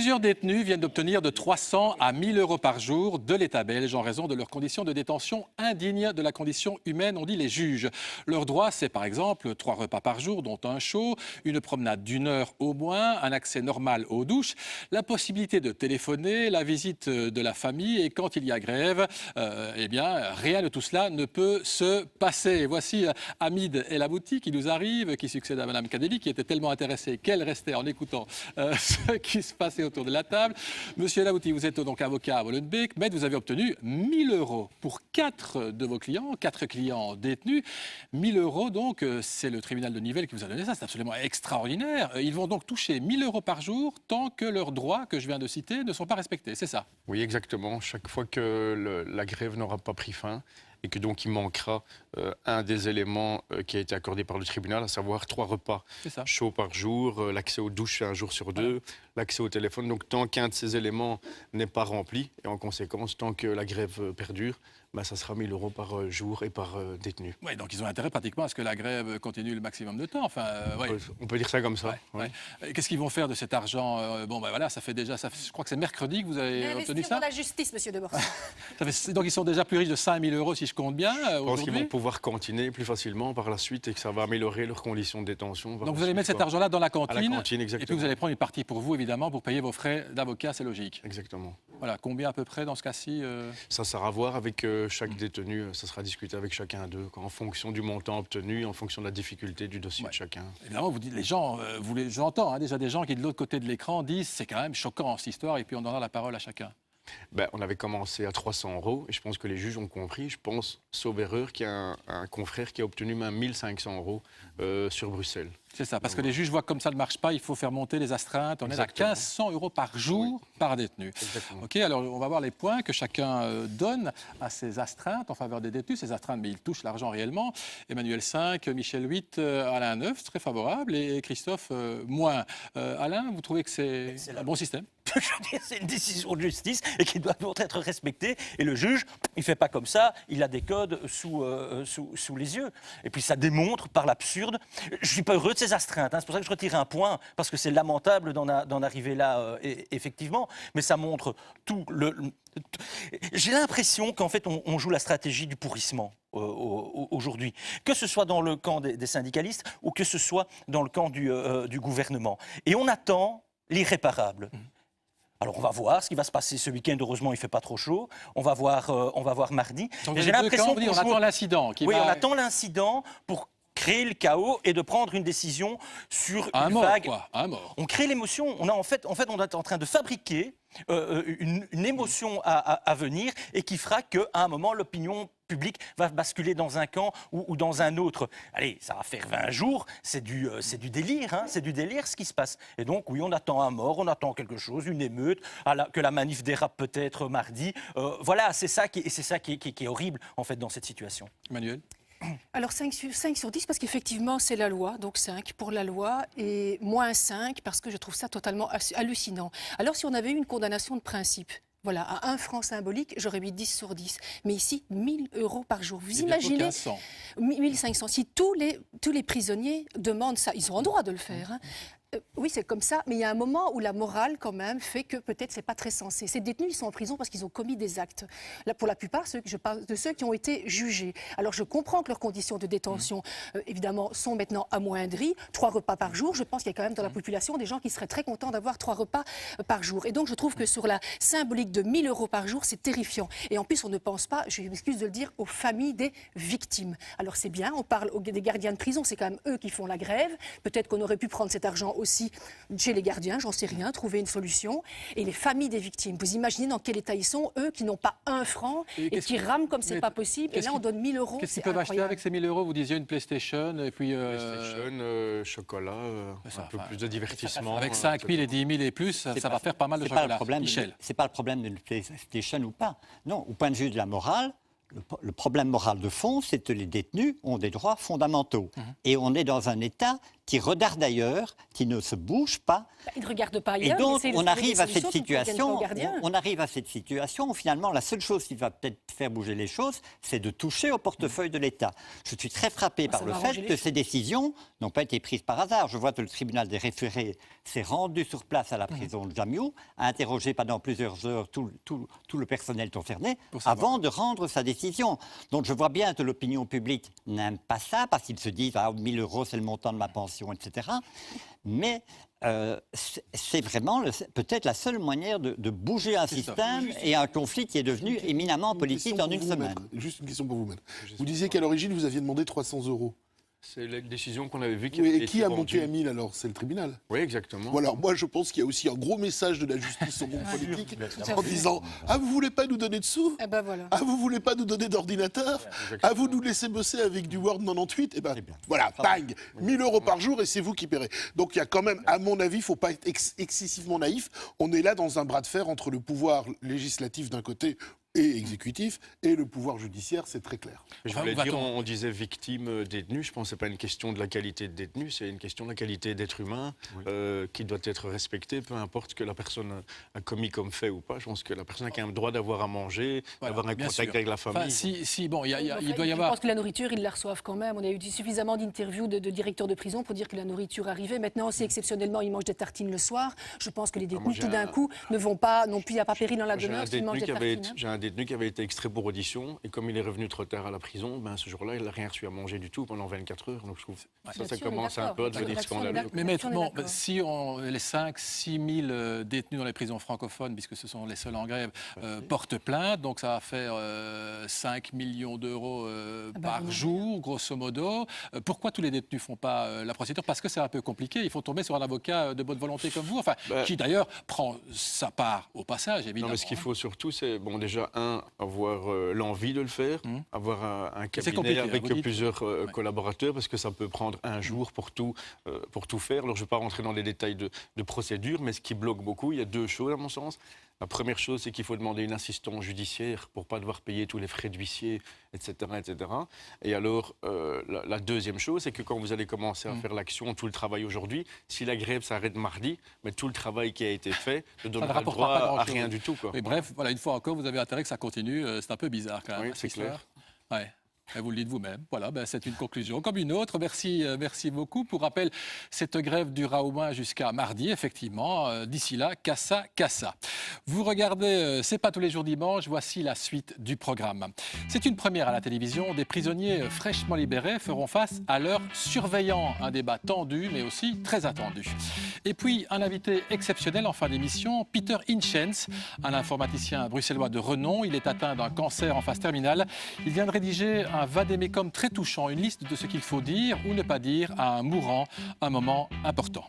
Plusieurs détenus viennent d'obtenir de 300 à 1000 euros par jour de l'État belge en raison de leurs conditions de détention indignes de la condition humaine, on dit les juges. Leur droit, c'est par exemple 3 repas par jour, dont un chaud, une promenade d'1 heure au moins, un accès normal aux douches, la possibilité de téléphoner, la visite de la famille et quand il y a grève, eh bien, rien de tout cela ne peut se passer. Voici Hamid El Abouti qui nous arrive, qui succède à Mme Kadeli, qui était tellement intéressée qu'elle restait en écoutant ce qui se passait autour de la table. Monsieur El Abouti, vous êtes donc avocat à Molenbeek, mais vous avez obtenu 1000 euros pour 4 de vos clients, 4 clients détenus. 1000 euros, donc, c'est le tribunal de Nivelles qui vous a donné ça, c'est absolument extraordinaire. Ils vont donc toucher 1000 euros par jour tant que leurs droits que je viens de citer ne sont pas respectés, c'est ça? Oui, exactement. Chaque fois que la grève n'aura pas pris fin, et que donc il manquera un des éléments qui a été accordé par le tribunal, à savoir 3 repas chauds par jour, l'accès aux douches 1 jour sur 2, l'accès au téléphone. Donc tant qu'un de ces éléments n'est pas rempli, et en conséquence, tant que la grève perdure, ça sera 1000 euros par jour et par détenu. Oui, donc ils ont intérêt pratiquement à ce que la grève continue le maximum de temps. Enfin, on peut dire ça comme ça. Ouais. Qu'est-ce qu'ils vont faire de cet argent? Bon, voilà, ça fait déjà, je crois que c'est mercredi que vous avez obtenu ça. Dans la justice, monsieur Debord. Donc ils sont déjà plus riches de 5000 euros si je compte bien. Je pense qu'ils vont pouvoir cantiner plus facilement par la suite et que ça va améliorer leurs conditions de détention. Donc vous allez mettre cet argent-là dans la cantine. À la cantine, exactement. Et puis vous allez prendre une partie pour vous, évidemment, pour payer vos frais d'avocat, c'est logique. Exactement. Voilà, combien à peu près dans ce cas-ci Ça sera à voir avec chaque détenu, ça sera discuté avec chacun d'eux, en fonction du montant obtenu, en fonction de la difficulté du dossier de chacun. Évidemment, vous dites, les gens, j'entends déjà des gens qui de l'autre côté de l'écran disent c'est quand même choquant cette histoire, et puis on donnera la parole à chacun. On avait commencé à 300 euros et je pense que les juges ont compris. Je pense, sauf erreur, qu'il y a un confrère qui a obtenu même 1500 euros sur Bruxelles. C'est ça, parce que les juges voient que comme ça ne marche pas, il faut faire monter les astreintes. On est à 1500 euros par jour par détenu. Exactement. OK, alors on va voir les points que chacun donne à ces astreintes en faveur des détenus. Ces astreintes, mais ils touchent l'argent réellement. Emmanuel 5, Michel 8, Alain 9, très favorable, et Christophe moins. Alain, vous trouvez que c'est un bon système? Je veux dire, c'est une décision de justice et qui doit être respectée. Et le juge, il ne fait pas comme ça, il a des codes sous les yeux. Et puis ça démontre par l'absurde. Je ne suis pas heureux de ces astreintes, c'est pour ça que je retire un point, parce que c'est lamentable d'en arriver là, effectivement. Mais ça montre tout le... J'ai l'impression qu'en fait, on joue la stratégie du pourrissement aujourd'hui. Que ce soit dans le camp des syndicalistes ou que ce soit dans le camp du gouvernement. Et on attend l'irréparable. Alors on va voir ce qui va se passer ce week-end. Heureusement, il ne fait pas trop chaud. On va voir mardi. J'ai l'impression qu'on attend l'incident. On attend l'incident pour créer le chaos et de prendre une décision sur une vague. Un mort. On crée l'émotion. On est en train de fabriquer une émotion à venir et qui fera qu'à un moment, l'opinion publique va basculer dans un camp ou dans un autre. Allez, ça va faire 20 jours, c'est du délire, c'est du délire ce qui se passe. Et donc, oui, on attend un mort, on attend quelque chose, une émeute, que la manif dérape peut-être mardi. Voilà, c'est ça qui est horrible, en fait, dans cette situation. Emmanuel? Alors 5 sur 10 parce qu'effectivement c'est la loi, donc 5 pour la loi et moins 5 parce que je trouve ça totalement hallucinant. Alors si on avait eu une condamnation de principe, voilà, à 1 franc symbolique, j'aurais mis 10 sur 10. Mais ici, 1000 euros par jour. Vous imaginez 1500. 1500. Si tous les prisonniers demandent ça, ils ont le droit de le faire. Oui, c'est comme ça, mais il y a un moment où la morale, quand même, fait que peut-être c'est pas très sensé. Ces détenus, ils sont en prison parce qu'ils ont commis des actes. Là, pour la plupart, je parle de ceux qui ont été jugés. Alors, je comprends que leurs conditions de détention, évidemment, sont maintenant amoindries. 3 repas par jour, je pense qu'il y a quand même dans la population des gens qui seraient très contents d'avoir 3 repas par jour. Et donc, je trouve que sur la symbolique de 1000 euros par jour, c'est terrifiant. Et en plus, on ne pense pas, je m'excuse de le dire, aux familles des victimes. Alors, c'est bien, on parle des gardiens de prison, c'est quand même eux qui font la grève. Peut-être qu'on aurait pu prendre cet argent aussi chez les gardiens, j'en sais rien, trouver une solution. Et les familles des victimes, vous imaginez dans quel état ils sont, eux qui n'ont pas 1 franc et qui rament comme c'est pas possible. Et là, on donne 1000 euros. Qu'est-ce qu'ils peuvent acheter avec ces 1000 euros? Vous disiez une PlayStation et puis... PlayStation, chocolat, un peu plus de divertissement. Avec 5000 et 10 000 et plus, ça va faire pas mal de chocolat. Michel. C'est pas le problème d'une PlayStation ou pas. Non, au point de vue de la morale, le problème moral de fond, c'est que les détenus ont des droits fondamentaux. Et on est dans un État qui regardent ailleurs, qui ne se bougent pas. Ils ne regardent pas Et ailleurs. donc, ils essaient de on trouver arrive des à cette solutions qui ne conviennent pas situation, aux gardiens. on arrive à cette situation où finalement, la seule chose qui va peut-être faire bouger les choses, c'est de toucher au portefeuille de l'État. Je suis très frappé par Ça le va fait arranger les que choses. ces décisions n'ont pas été prises par hasard. Je vois que le tribunal des référés s'est rendu sur place à la prison de Jamiou, a interrogé pendant plusieurs heures tout le personnel concerné avant de rendre sa décision. Donc je vois bien que l'opinion publique n'aime pas ça parce qu'ils se disent « Ah, 1 000 € c'est le montant de ma pension, etc. » Mais c'est vraiment peut-être la seule manière de bouger un système et un conflit qui est devenu éminemment politique en une semaine. Juste une question pour vous, maître. Vous disiez qu'à l'origine, vous aviez demandé 300 €. C'est la décision qu'on avait vue Et qui a monté à 1000 alors? C'est le tribunal. Oui, exactement. Bon, alors moi je pense qu'il y a aussi un gros message de la justice au monde politique en disant « Ah, vous voulez pas nous donner de sous? Eh ben voilà. Ah, vous voulez pas nous donner d'ordinateur? Ah, vous nous laissez bosser avec du Word 98 ?» Eh ben voilà, bang, 1 000 € par jour et c'est vous qui paierez. Donc il y a quand même, à mon avis, il ne faut pas être excessivement naïf. On est là dans un bras de fer entre le pouvoir législatif d'un côté et exécutif, et le pouvoir judiciaire, c'est très clair. Je voulais dire, on disait victime détenu, je pense que ce n'est pas une question de la qualité de détenu, c'est une question de la qualité d'être humain qui doit être respectée, peu importe ce que la personne a commis comme fait ou pas. Je pense que la personne a quand même le droit d'avoir à manger, d'avoir un contact avec la famille. Enfin, bon, il doit y Je avoir... pense que la nourriture, ils la reçoivent quand même. On a eu suffisamment d'interviews de directeurs de prison pour dire que la nourriture arrivait. Maintenant, si exceptionnellement ils mangent des tartines le soir, je pense que les détenus, tout d'un coup, ne vont pas, non plus, il n'y a pas péril dans la demeure s'ils mangent des tartines. J'ai un détenu qui avait été extrait pour audition, et comme il est revenu trop tard à la prison, ce jour-là, il n'a rien reçu à manger du tout pendant 24 heures. Donc je trouve ça commence un peu à devenir scandaleux. Mais maintenant, si les 5-6 000 détenus dans les prisons francophones, puisque ce sont les seuls en grève, portent plainte, donc ça va faire 5 millions d'euros par jour, grosso modo. Pourquoi tous les détenus ne font pas la procédure? Parce que c'est un peu compliqué. Il faut tomber sur un avocat de bonne volonté comme vous, qui d'ailleurs prend sa part au passage, évidemment. Non, mais ce qu'il faut surtout, c'est, déjà, avoir l'envie de le faire, avoir un cabinet avec plusieurs collaborateurs, parce que ça peut prendre un jour pour tout faire. Alors, je ne vais pas rentrer dans les détails de procédure, mais ce qui bloque beaucoup, il y a 2 choses à mon sens. La première chose, c'est qu'il faut demander une assistance judiciaire pour ne pas devoir payer tous les frais d'huissier, etc., etc. Et alors, la deuxième chose, c'est que quand vous allez commencer à faire l'action, tout le travail aujourd'hui, si la grève s'arrête mardi, mais tout le travail qui a été fait ne donnera le droit à rien du tout. Mais bref, voilà, une fois encore, vous avez intérêt que ça continue. C'est un peu bizarre quand même. Oui, c'est clair. Ouais. Et vous le dites vous-même. Voilà, c'est une conclusion comme une autre. Merci beaucoup. Pour rappel, cette grève durera au moins jusqu'à mardi, effectivement. D'ici là, cassa. Vous regardez C'est pas tous les jours dimanche. Voici la suite du programme. C'est une première à la télévision. Des prisonniers fraîchement libérés feront face à leurs surveillants. Un débat tendu, mais aussi très attendu. Et puis, un invité exceptionnel en fin d'émission, Peter Hitchens, un informaticien bruxellois de renom. Il est atteint d'un cancer en phase terminale. Il vient de rédiger un vade-mecum très touchant, une liste de ce qu'il faut dire ou ne pas dire à un mourant, un moment important.